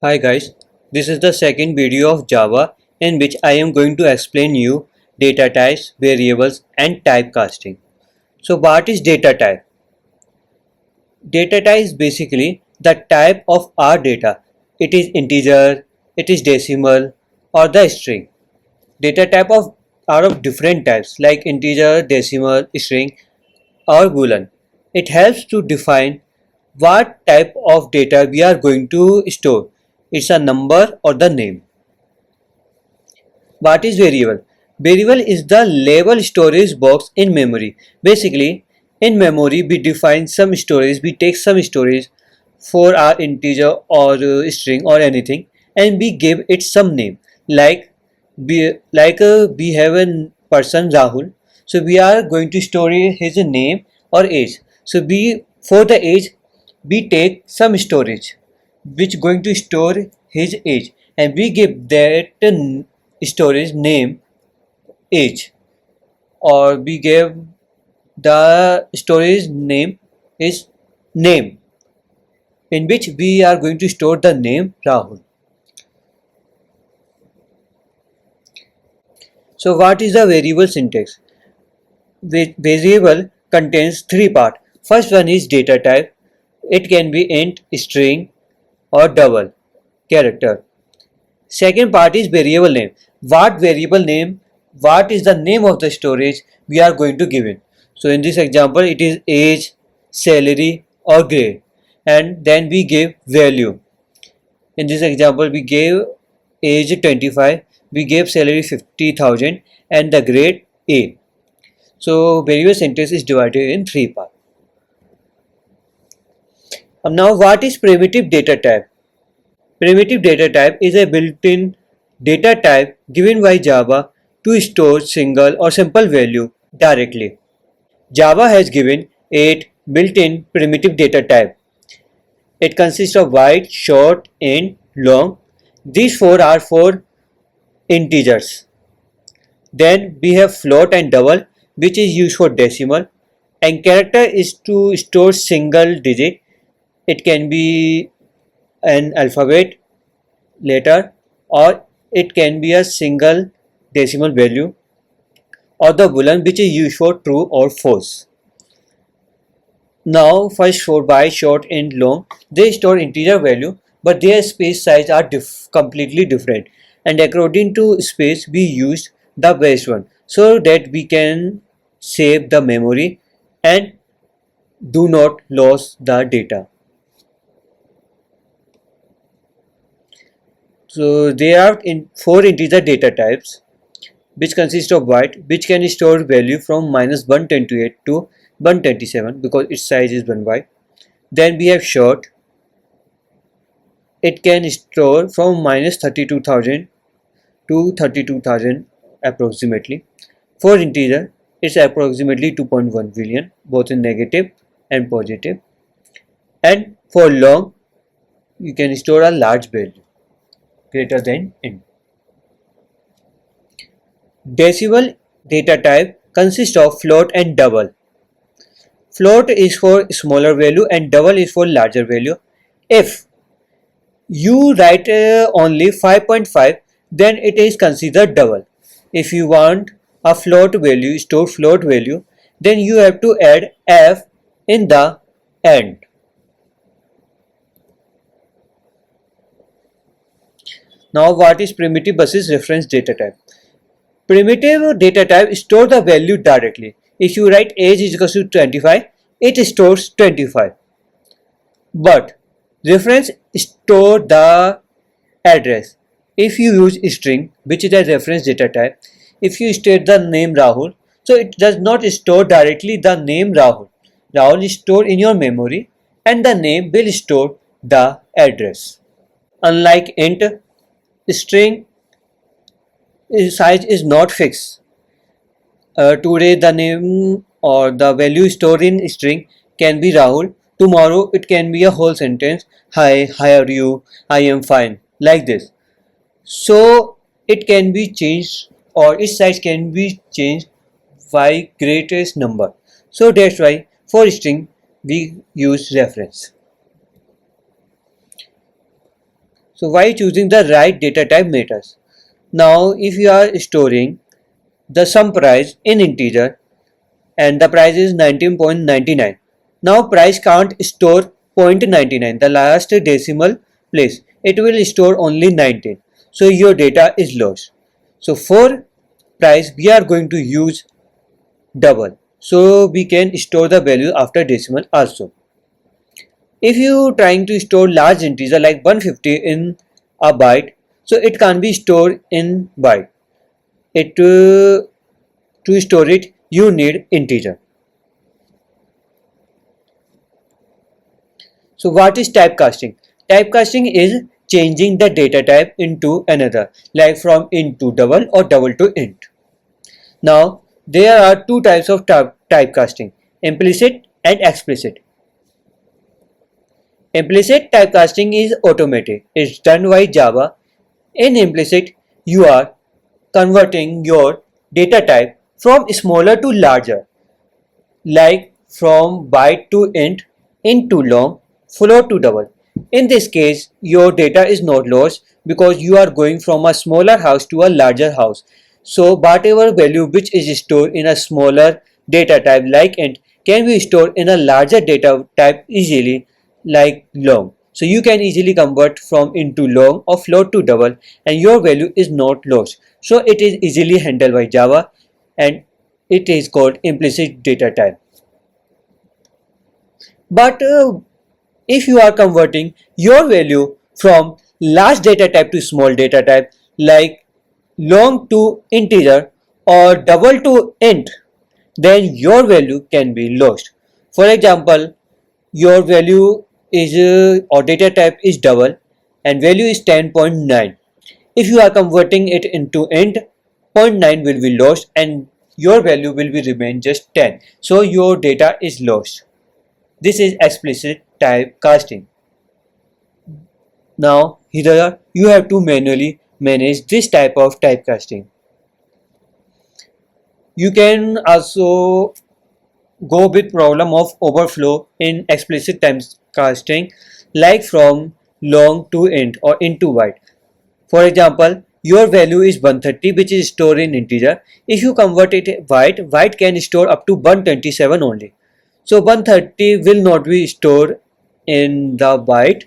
Hi guys, this is the second video of Java in which I am going to explain you data types, variables and typecasting. So what is data type? Data type is basically the type of our data. It is integer, it is decimal or the string. Data type are of different types like integer, decimal, string or boolean. It helps to define what type of data we are going to store. It's a number or the name. What is variable? Variable is the label storage box in memory. Basically, in memory we define some storage, we take some storage for our integer or string or anything, and we give it some name. We have a person Rahul, so we are going to store his name or age. So we for the age we take some storage which going to store his age, and we give that storage name age, or we give the storage name is name, in which we are going to store the name Rahul. So what is the variable syntax? Variable contains three parts. First one is data type. It can be int, string or double character. Second part is variable name. What is the name of the storage we are going to give in. So in this example it is age, salary or grade, and then we give value. In this example we gave age 25, we gave salary 50,000 and the grade A. So variable syntax is divided in three parts. Now what is primitive data type? Primitive data type is a built-in data type given by Java to store single or simple value directly. Java has given 8 built-in primitive data type. It consists of wide, short, int, long. These four are for integers. Then we have float and double, which is used for decimal, and character is to store single digit. It can be an alphabet, letter, or it can be a single decimal value, or the boolean, which is used for true or false. Now first for byte, short and long, they store integer value, but their space size are completely different, and according to space we use the best one so that we can save the memory and do not lose the data. So there are four integer data types which consist of byte, which can store value from -128 to 127 because its size is 1 byte. Then we have short. It can store from -32,000 to 32,000 approximately. For integer, it's approximately 2.1 billion, both in negative and positive. And for long, you can store a large value greater than int. Decimal data type consists of float and double. Float is for smaller value and double is for larger value. If you write only 5.5, then it is considered double. If you want a float value, store float value, then you have to add f in the end. Now what is primitive versus reference data type? Primitive data type store the value directly. If you write age is equal to 25, it stores 25. But reference store the address. If you use string, which is a reference data type, if you state the name Rahul, so it does not store directly the name Rahul. Rahul is stored in your memory and the name will store the address. Unlike int, string size is not fixed. Today the name or the value stored in string can be Rahul. Tomorrow it can be a whole sentence. Hi, how are you? I am fine. Like this. So it can be changed, or its size can be changed by greatest number. So that's why for string we use reference. So why choosing the right data type matters. Now if you are storing the sum price in integer and the price is 19.99. Now price can't store 0.99, the last decimal place. It will store only 19. So your data is lost. So for price we are going to use double. So we can store the value after decimal also. If you trying to store large integer like 150 in a byte, so it can be stored in byte. It To store it you need integer. So what is typecasting? Typecasting is changing the data type into another, like from int to double or double to int. Now there are two types of typecasting: implicit and explicit. Implicit typecasting is automatic. It's done by Java. In implicit, you are converting your data type from smaller to larger, like from byte to int to long, float to double. In this case, your data is not lost because you are going from a smaller house to a larger house. So whatever value which is stored in a smaller data type like int can be stored in a larger data type easily like long. So you can easily convert from int to long or float to double and your value is not lost. So it is easily handled by Java and it is called implicit data type. But if you are converting your value from large data type to small data type like long to integer or double to int, then your value can be lost. For example, your value is or data type is double and value is 10.9. If you are converting it into int, 0.9 will be lost and your value will be remain just 10. So your data is lost. This is explicit typecasting. Now here you have to manually manage this type of typecasting. You can also go with problem of overflow in explicit typecasting like from long to int or int to byte. For example, your value is 130 which is stored in integer. If you convert it byte can store up to 127 only. So 130 will not be stored in the byte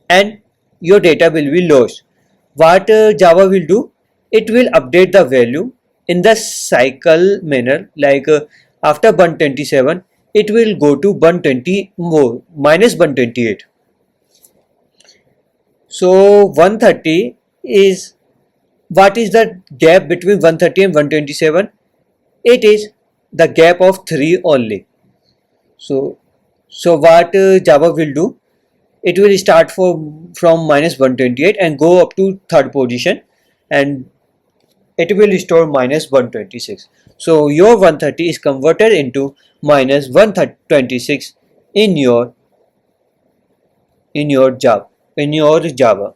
and your data will be lost. What Java will do? It will update the value in the cycle manner like after 127 it will go to 120 more minus 128. So 130 is what is the gap between 130 and 127? It is the gap of 3 only. So what Java will do? It will start from minus 128 and go up to third position and it will store minus 126. So your 130 is converted into minus 126 in your Java.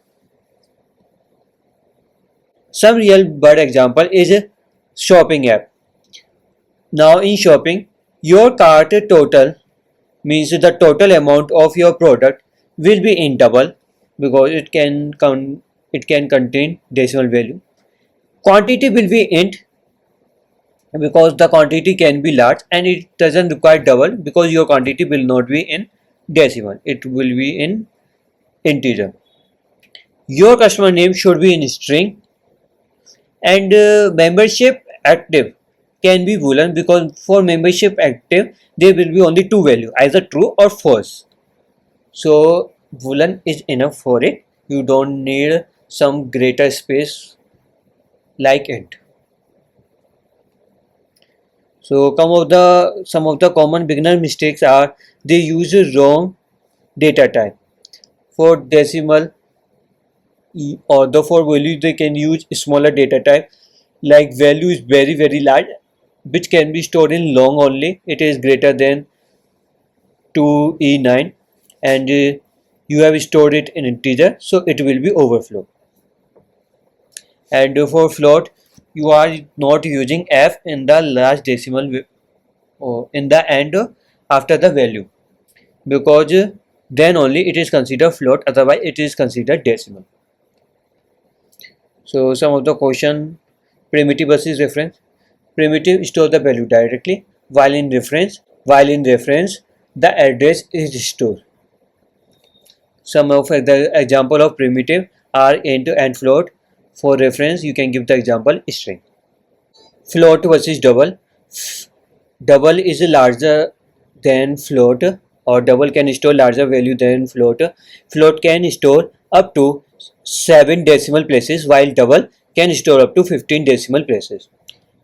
Some real bird example is a shopping app. Now in shopping, your cart total means the total amount of your product will be in double because it can contain decimal value. Quantity will be int because the quantity can be large and it doesn't require double because your quantity will not be in decimal, it will be in integer. Your customer name should be in string and membership active can be boolean because for membership active there will be only two values either true or false. So boolean is enough for it, you don't need some greater space like int. So some of the common beginner mistakes are they use a wrong data type. For decimal or the for value they can use smaller data type like value is very large which can be stored in long only, it is greater than 2e9 and you have stored it in integer so it will be overflow. And for float you are not using f in the last decimal or in the end after the value because then only it is considered float, otherwise it is considered decimal. So some of the question: primitive versus reference. Primitive store the value directly, while in reference the address is stored. Some of the example of primitive are int and float. For reference, you can give the example string. Float versus double. Double is larger than float, or double can store larger value than float. Float can store up to 7 decimal places, while double can store up to 15 decimal places.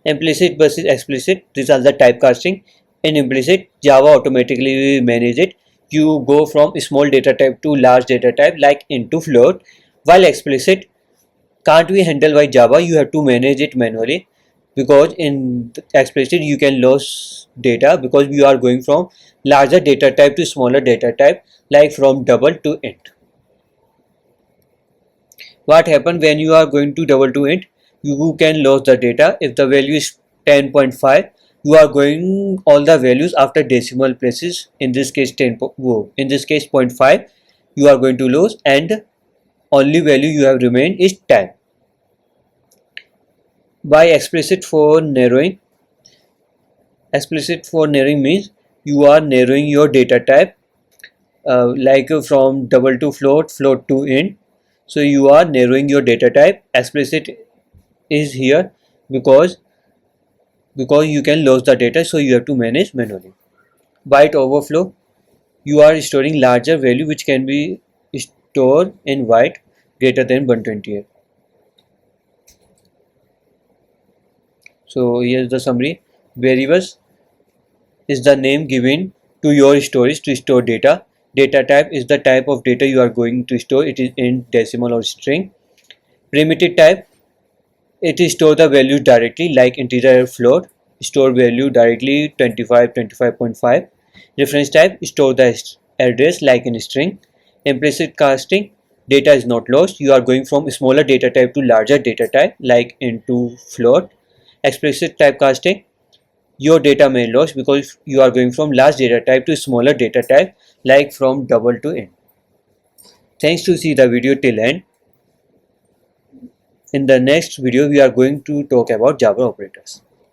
Implicit versus explicit, these are the typecasting. In implicit, Java automatically manage it. You go from small data type to large data type like into float, while explicit can't be handled by Java. You have to manage it manually, because in explicit you can lose data because you are going from larger data type to smaller data type, like from double to int. What happens when you are going to double to int? You can lose the data. If the value is 10.5, you are going all the values after decimal places. In this case 10, in this case 0.5 you are going to lose, and only value you have remained is 10. By explicit for narrowing. Explicit for narrowing means you are narrowing your data type, like from double to float, float to int. So you are narrowing your data type. Explicit is here because you can lose the data, so you have to manage manually. Byte overflow, you are storing larger value which can be stored in byte greater than 128. So here's the summary. Variables is the name given to your storage to store data. Data type is the type of data you are going to store. It is int, decimal or string. Primitive type, it is store the values directly like integer or float. Store value directly 25, 25.5. Reference type, store the address like in string. Implicit casting, data is not lost. You are going from smaller data type to larger data type like into float. Explicit typecasting, your data may lose because you are going from large data type to smaller data type like from double to int. Thanks to see the video till end. In the next video we are going to talk about Java operators.